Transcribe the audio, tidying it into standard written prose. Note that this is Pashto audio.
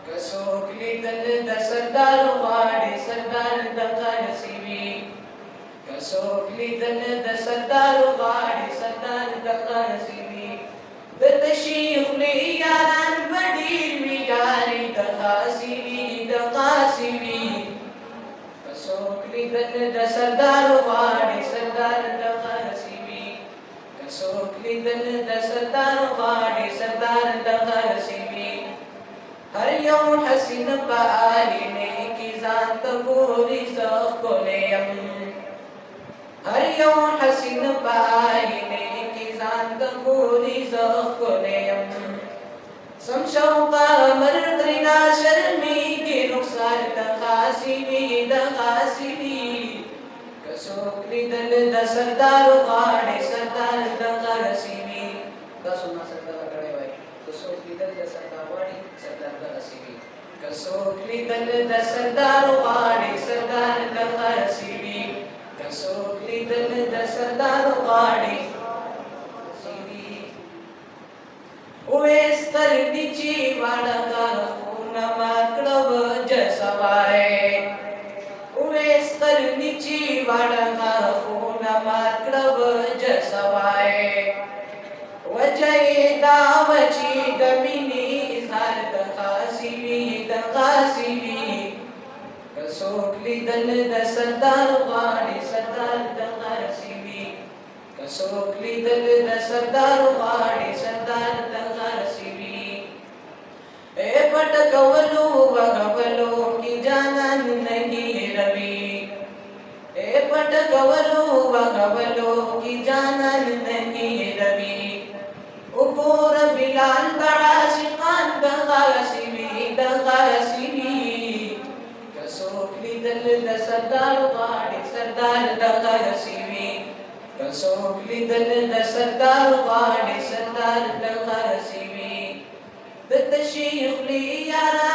کڅوک لیدل د سردار غواړي سردار دغه نصیبي کڅوک لیدل د سردار غواړي سردار دغه نصیبي د تشیخ له یاران بډیر وی یاري دغه سیوي دغه سیوي کڅوک لیدل د سردار غواړي سردار دغه نصیبي کڅوک لیدل د سردار غواړي سردار دغه نصیبي هر یو حسین په آینه کې ځان ته ګوري زه ښکلی یم هر یو حسین په آینه کې ځان ته ګوري زه ښکلی یم سم شوقه مرغرنا شرمېږي رخسار دغه سیوي دغه سیوي که څوک لیدل د سردار غواړي سردار دغه نصیبي تاسو ما سره دغه کړی وای که څوک لیدل د سردار غواړي سردار دغه نصیبي که څوک لیدل د سردار غواړي سردار دغه نصیبي که څوک لیدل د سردار غواړي نصیبي اوس تر دې چې واړه کارونه مات کړه جسوای اوس تر دې چې واړه کارونه مات کړه جسوای وجه دا وچی د مینې اظهار د خاصوي د خاصوي که څوک لیدل د سردار غواړي سردار د خاصوي که څوک لیدل د سردار غواړي سردار د خاصوي اے پټ کولو وغولو کی جانان نہیں روی اے پټ کولو وغولو کی جانان نہیں روی وګور بلال بڑا شقان دغه سیوی دغه سیوی که څوک لیدل د سردار غواړي سردار دغه سیوی که څوک لیدل د سردار غواړي سردار دغه سیوی د تشیخ لی یاران